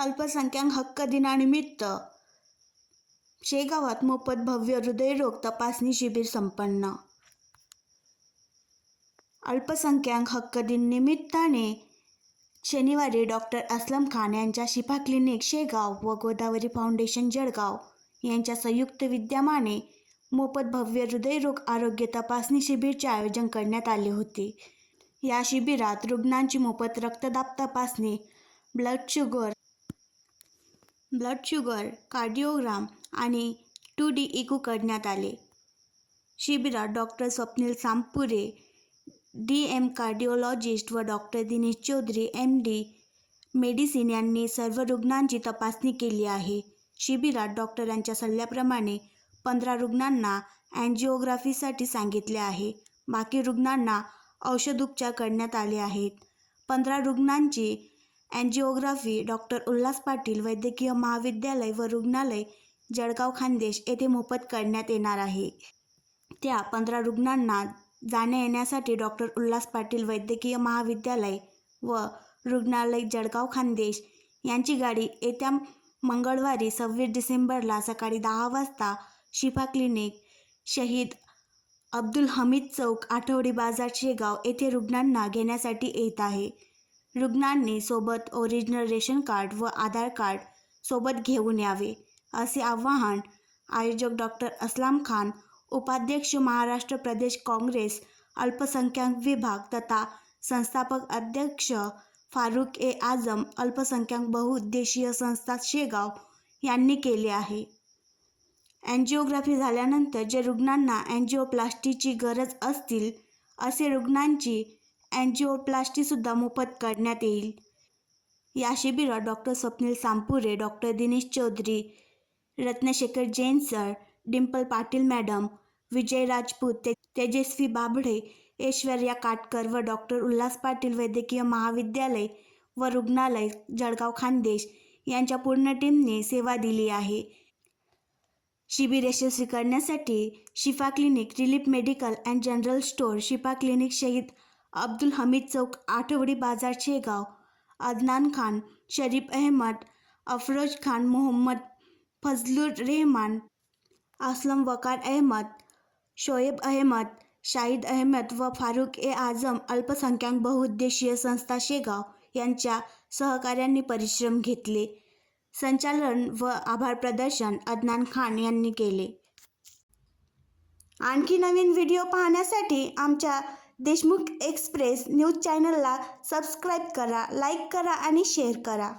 अल्पसंख्याक हक्क दिनानिमित्त शेगावात मोफत भव्य हृदयरोग तपासणी शिबिर संपन्न. अल्पसंख्याक हक्क दिन निमित्ताने शनिवारी डॉक्टर असलम खान यांच्या शिफा क्लिनिक शेगाव व गोदावरी फाउंडेशन जळगाव यांच्या संयुक्त विद्यमाने मोफत भव्य हृदयरोग आरोग्य तपासणी शिबिरचे आयोजन करण्यात आले होते. या शिबिरात रुग्णांची मोफत रक्तदाब तपासणी, ब्लड शुगर, कार्डिओग्राम आणि 2D इको करण्यात आले. शिबिरात doctor Swapnil Sampure, DM cardiologist व doctor Dinesh Chaudhary, MD medicine यांनी सर्व रुग्णांची तपासणी केली आहे. शिबिरात डॉक्टरांच्या सल्ल्याप्रमाणे 15 रुग्णांना अँजिओग्राफीसाठी सांगितले आहे. बाकी रुग्णांना औषधोपचार करण्यात आले आहेत. 15 रुग्णांची अँजिओग्राफी डॉक्टर उल्हास पाटील वैद्यकीय महाविद्यालय व रुग्णालय जळगाव खान्देश येथे मोफत करण्यात येणार आहे. त्या 15 रुग्णांना जाण्या येण्यासाठी डॉक्टर उल्हास पाटील वैद्यकीय महाविद्यालय व रुग्णालय जळगाव खान्देश यांची गाडी येत्या मंगळवारी 26 डिसेंबरला सकाळी 10 वाजता शिफा क्लिनिक, शहीद अब्दुल हमीद चौक, आठवडी बाजार शेगाव येथे रुग्णांना घेण्यासाठी येत आहे. रुग्णांनी सोबत ओरिजिनल रेशन कार्ड व आधार कार्ड सोबत घेऊन यावे, असे आवाहन आयोजक डॉक्टर असलम खान, उपाध्यक्ष महाराष्ट्र प्रदेश काँग्रेस अल्पसंख्याक विभाग तथा संस्थापक अध्यक्ष फारुख ए आझम अल्पसंख्याक बहुउद्देशीय संस्था शेगाव यांनी केले आहे. अँजिओग्राफी झाल्यानंतर जे रुग्णांना अँजिओप्लास्टीची गरज असतील असे रुग्णांची अँजिओप्लास्टीसुद्धा मोफत करण्यात येईल. या शिबिरात doctor Swapnil Sampure, doctor Dinesh Chaudhari, Ratnashekhar Jain sir, Dimple Patil madam, Vijay Rajput, Tejaswi Babde, Aishwarya Katkar व डॉक्टर उल्हास पाटील वैद्यकीय महाविद्यालय व रुग्णालय जळगाव खान्देश यांच्या पूर्ण टीमने सेवा दिली आहे. शिबिर यशस्वी करण्यासाठी शिफा clinic, relief medical and general store, Shifa clinic, शहीद अब्दुल हमीद चौक, आठवडी बाजार शेगाव, अदनान खान, शरीफ अहमद, अफरोज खान, मोहम्मद फजलुर रहमान, असलम वकार अहमद, शोएब अहमद, शाहिद अहमद व फारुख ए आझम अल्पसंख्याक बहुउद्देशीय संस्था शेगाव यांच्या सहकार्याने परिश्रम घेतले. संचालन व आभार प्रदर्शन अदनान खान यांनी केले. आणखी नवीन व्हिडिओ पाहण्यासाठी आमच्या देशमुख एक्सप्रेस न्यूज चॅनलला सबस्क्राईब करा, लाईक करा आणि शेअर करा.